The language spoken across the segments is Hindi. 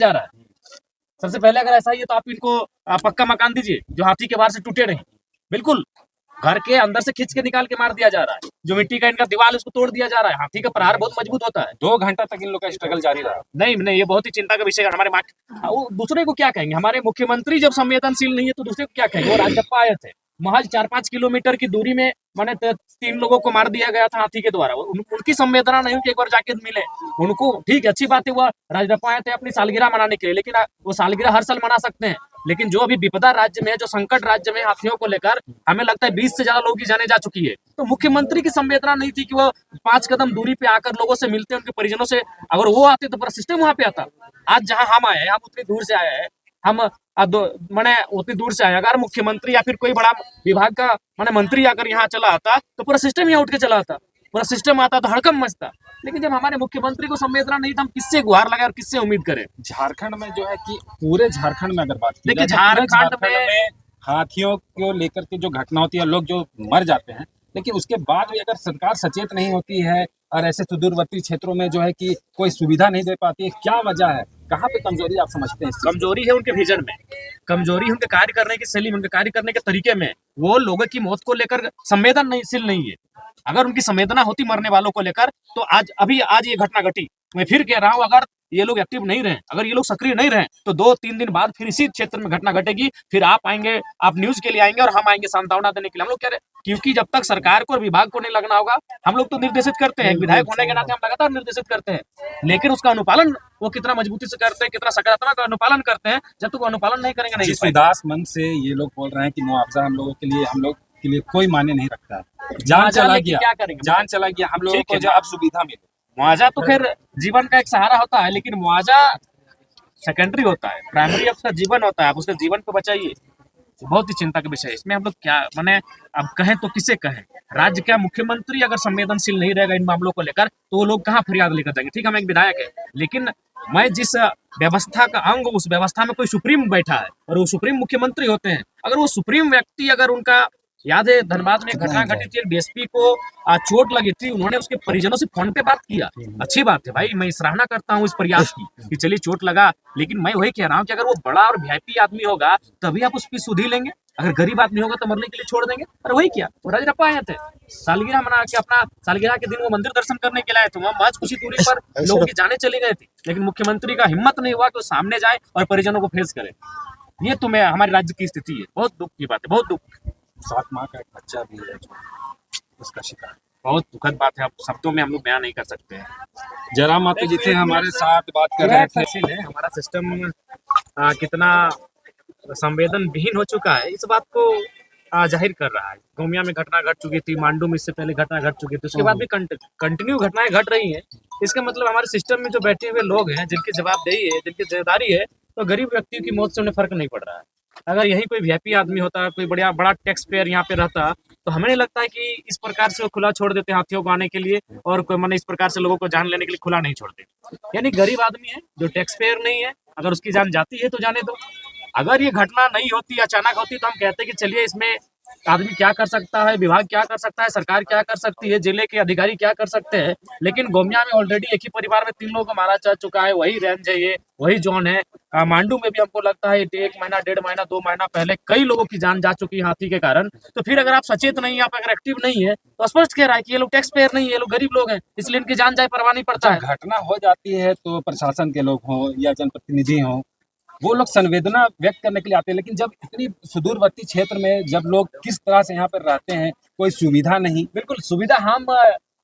जा रहा है। सबसे पहले अगर ऐसा ही है तो आप इनको पक्का मकान दीजिए जो हाथी के वार से टूटे नहीं। बिल्कुल घर के अंदर से खींच के निकाल के मार दिया जा रहा है। जो मिट्टी का इनका दीवार उसको तोड़ दिया जा रहा है। हाथी का प्रहार बहुत मजबूत होता है। 2 घंटा तक इन लोग का स्ट्रगल जारी रहा। नहीं, ये बहुत ही चिंता का विषय है। हमारे वो दूसरे को क्या कहेंगे? हमारे मुख्यमंत्री जब संवेदनशील नहीं है तो दूसरे को क्या कहेंगे? वो राजगप्पा आए थे, महज 4-5 किलोमीटर की दूरी में मैंने 3 लोगों को मार दिया गया था हाथी के द्वारा। उनकी संवेदना नहीं कि एक बार जाके मिले उनको। ठीक है, अच्छी बात है, वो राजगप्पा आए थे अपनी सालगिरह मनाने के लिए, लेकिन वो सालगिरह हर साल मना सकते हैं। लेकिन जो अभी विपदा राज्य में है, जो संकट राज्य में हाथियों को लेकर हमें लगता है 20 से ज्यादा लोगों की जाने जा चुकी है, तो मुख्यमंत्री की संवेदना नहीं थी कि वो 5 कदम दूरी पे आकर लोगों से मिलते, उनके परिजनों से। अगर वो आते तो पूरा सिस्टम वहां पे आता। आज जहां हम आए हैं, हम उतनी दूर से आए हैं, हम मैंने उतनी दूर से आए, अगर मुख्यमंत्री या फिर कोई बड़ा विभाग का मैंने मंत्री आकर यहाँ चला आता तो पूरा सिस्टम यहाँ उठ के चला आता, पूरा सिस्टम आता तो हड़कम मचता। लेकिन जब हमारे मुख्यमंत्री को संवेदना नहीं था, हम किससे गुहार लगाए और किससे उम्मीद करें? झारखंड में जो है कि पूरे झारखंड में अगर बात की देखिए, जाए तो झारखंड में हाथियों को लेकर के जो घटना होती है, लोग जो मर जाते हैं, लेकिन उसके बाद भी अगर सरकार सचेत नहीं होती है और ऐसे सुदूरवर्ती क्षेत्रों में जो है कि कोई सुविधा नहीं दे पाती है, क्या वजह है? कहाँ पे कमजोरी आप समझते हैं? कमजोरी है उनके विजन में, कमजोरी है उनके कार्य करने की शैली में, उनके कार्य करने के तरीके में। वो लोगों की मौत को लेकर संवेदनशील नहीं है। अगर उनकी संवेदना होती मरने वालों को लेकर तो आज ये घटना घटी। मैं फिर कह रहा हूँ, अगर ये लोग एक्टिव नहीं रहे, अगर ये लोग सक्रिय नहीं रहे, तो 2-3 दिन बाद फिर इसी क्षेत्र में घटना घटेगी। फिर आप आएंगे, आप न्यूज के लिए आएंगे और हम आएंगे सांत्वना देने के लिए। हम लोग कह रहे हैं क्योंकि जब तक सरकार को और विभाग को नहीं लगना होगा, हम लोग तो निर्देशित करते हैं, विधायक होने के नाते हम लगातार निर्देशित करते हैं, लेकिन उसका अनुपालन वो कितना मजबूती से करते हैं, कितना सकारात्मक अनुपालन करते हैं। जब तक वो अनुपालन नहीं करेंगे, नहीं। जिस उदास मन से ये लोग बोल रहे हैं कि मुआवजा हम लोगों के लिए कोई मायने नहीं रखता है, जान चला गया, क्या करेंगे? जान चला गया, हम लोगों को जो अब सुविधा मिले। मुआवजा तो खैर जीवन का एक सहारा होता है, लेकिन मुआवजा सेकेंडरी होता है, प्राइमरी आपका जीवन होता है। आप उसके जीवन को बचाइए। बहुत ही चिंता का विषय है। इसमें हम लोग क्या माने, अब कहें तो किसे कहें? राज्य का मुख्यमंत्री अगर संवेदनशील नहीं रहेगा इन मामलों को लेकर, तो वो लोग कहाँ फरियाद लेकर जाएंगे? ठीक है, हम एक विधायक है, लेकिन मैं जिस व्यवस्था का अंग, उस व्यवस्था में कोई सुप्रीम बैठा है और वो सुप्रीम मुख्यमंत्री होते हैं। अगर वो सुप्रीम व्यक्ति, अगर उनका याद है धनबाद में एक घटना घटी थी, डीएसपी को चोट लगी थी, उन्होंने उसके परिजनों से फोन पे बात किया। अच्छी बात है भाई, मैं सराहना करता हूँ इस प्रयास की कि चलिए चोट लगा, लेकिन मैं वही कह रहा हूँ कि अगर वो बड़ा और वीआईपी आदमी होगा तभी आप उसकी सुधि लेंगे। अगर गरीब आदमी होगा तो मरने के लिए छोड़ देंगे। और वही किया, वो राजरप्पा आए थे, सालगिरह मना के, अपना सालगिरह के दिन वो मंदिर दर्शन करने के लिए आए थे। वहाँ महज कुछ ही दूरी पर लोगों की जाने चली गई थी, लेकिन मुख्यमंत्री का हिम्मत नहीं हुआ कि वो सामने जाए और परिजनों को फेस करे। ये तो मैं हमारे राज्य की स्थिति है। बहुत दुख की बात है, बहुत दुख। 7 माह का एक बच्चा भी है जो उसका शिकार। बहुत दुखद बात है, आप शब्दों में हम लोग बयान नहीं कर सकते हैं। जयराम मातो जी थे हमारे साथ, बात कर रहे थे। हमारा सिस्टम कितना संवेदन विहीन हो चुका है, इस बात को जाहिर कर रहा है। गोमिया में घटना घट चुकी थी, मांडू में इससे पहले घटना घट चुकी थी, उसके बाद भी कंटिन्यू घटनाएं घट रही हैं। इसका मतलब हमारे सिस्टम में जो बैठे हुए लोग हैं, जिनकी जवाबदेही है, जिनकी जिम्मेदारी है, तो गरीब व्यक्ति की मौत से उन्हें फर्क नहीं पड़ रहा है। अगर यही कोई वीआईपी आदमी होता, कोई बड़ा टैक्स पेयर यहाँ पे रहता, तो हमें नहीं लगता है कि इस प्रकार से वो खुला छोड़ देते हाथियों को आने के लिए, और कोई मैंने इस प्रकार से लोगों को जान लेने के लिए खुला नहीं छोड़ते। यानी गरीब आदमी है जो टैक्स पेयर नहीं है, अगर उसकी जान जाती है तो जाने दो। अगर ये घटना नहीं होती, अचानक होती, तो हम कहते कि चलिए इसमें आदमी क्या कर सकता है, विभाग क्या कर सकता है, सरकार क्या कर सकती है, जिले के अधिकारी क्या कर सकते हैं। लेकिन गोमिया में ऑलरेडी एक ही परिवार में 3 लोगों को मारा जा चुका है। वही रेंज है, ये वही जोन है। मांडू में भी हमको लगता है 1 महीना, 1.5 महीना, 2 महीना पहले कई लोगों की जान जा चुकी है हाथी के कारण। तो फिर अगर आप सचेत नहीं है, आप अगर एक्टिव नहीं है, तो स्पष्ट कह रहा है कि ये लोग टैक्स पेयर नहीं है, ये लोग गरीब लोग हैं, इसलिए इनकी जान जाए परवाह नहीं पड़ता है। घटना हो जाती है तो प्रशासन के लोग हों या जनप्रतिनिधि हों, वो लोग संवेदना व्यक्त करने के लिए आते हैं, लेकिन जब इतनी सुदूरवर्ती क्षेत्र में जब लोग किस तरह से यहाँ पर रहते हैं, कोई सुविधा नहीं। बिल्कुल सुविधा हम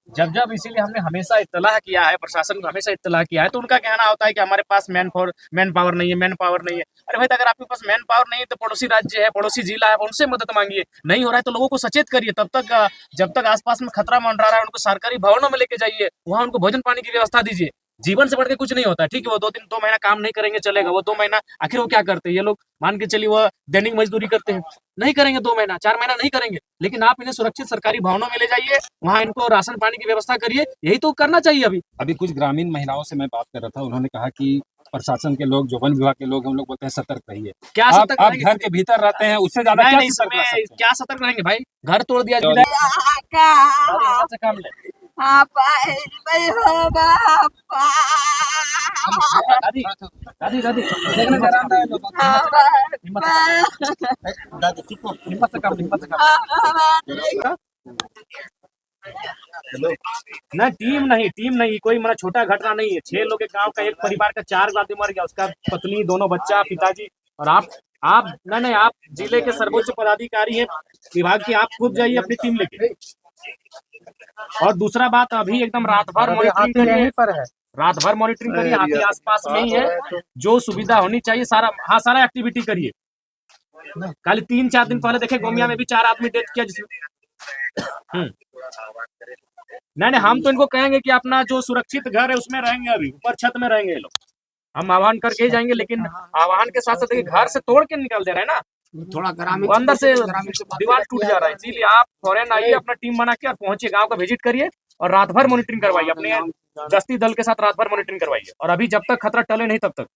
जब इसीलिए हमने हमेशा इत्तला किया है, प्रशासन को हमेशा इत्तला किया है, तो उनका कहना होता है कि हमारे पास मैन पावर नहीं है, मैन पावर नहीं है। अरे भाई, अगर आपके पास मैन पावर नहीं है तो पड़ोसी राज्य है, पड़ोसी जिला है, उनसे मदद मांगिए। नहीं हो रहा है तो लोगों को सचेत करिए। तब तक जब तक आसपास में खतरा मंडरा रहा है, उनको सरकारी भवनों में लेके जाइए, वहाँ उनको भोजन पानी की व्यवस्था दीजिए। जीवन से बढ़ के कुछ नहीं होता है। ठीक है, वो 2 महीना काम नहीं करेंगे चलेगा, वो 2 महीना आखिर वो क्या करते हैं? ये लोग मान के चलिए वो दैनिक मजदूरी करते हैं, नहीं करेंगे 2 महीना, 4 महीना नहीं करेंगे, लेकिन आप इन्हें सुरक्षित सरकारी भवनों में ले जाइए, वहाँ इनको राशन पानी की व्यवस्था करिए। यही तो करना चाहिए। अभी कुछ ग्रामीण महिलाओं से मैं बात कर रहा था, उन्होंने कहा कि प्रशासन के लोग, जो वन विभाग के लोग हैं, उन लोग बोलते हैं सतर्क रहिए। क्या सतर्क आप घर के भीतर रहते हैं, उससे ज्यादा क्या सतर्क रहेंगे भाई? घर तोड़ दिया, काम ले दादी दादी दादी देखने जरा हिम्मत हिम्मत से काम हिम्मत से काम ना टीम नहीं कोई मेरा छोटा घटना नहीं है। 6 लोग के गांव का एक परिवार का 4 आदमी मर गया, उसका पत्नी, दोनों बच्चा, पिताजी। और आप नहीं आप जिले के सर्वोच्च पदाधिकारी हैं विभाग की, आप खुद जाइए अपनी टीम लेके। और दूसरा बात, अभी एकदम रात भर मॉनिटरिंग करिए, रात भर मॉनिटरिंग करिए, हाथी आसपास में ही है, जो सुविधा होनी चाहिए सारा एक्टिविटी करिए। कल 3-4 दिन पहले देखे गोमिया में भी 4 आदमी डेथ किया जिसमें नहीं हम तो इनको कहेंगे कि अपना जो सुरक्षित घर है उसमें रहेंगे, अभी ऊपर छत में रहेंगे ये लोग। हम आह्वान करके ही जाएंगे, लेकिन आह्वान के साथ साथ घर से तोड़ के निकाल दे रहे हैं ना, थोड़ा ग्रामीण अंदर से दीवार टूट जा रहा है। इसीलिए आप फौरन आइए, अपना टीम बना के और पहुंचिए, गांव का विजिट करिए और रात भर मॉनिटरिंग करवाइए, अपने गश्ती दल के साथ रात भर मॉनिटरिंग करवाइए। और अभी जब तक खतरा टले नहीं तब तक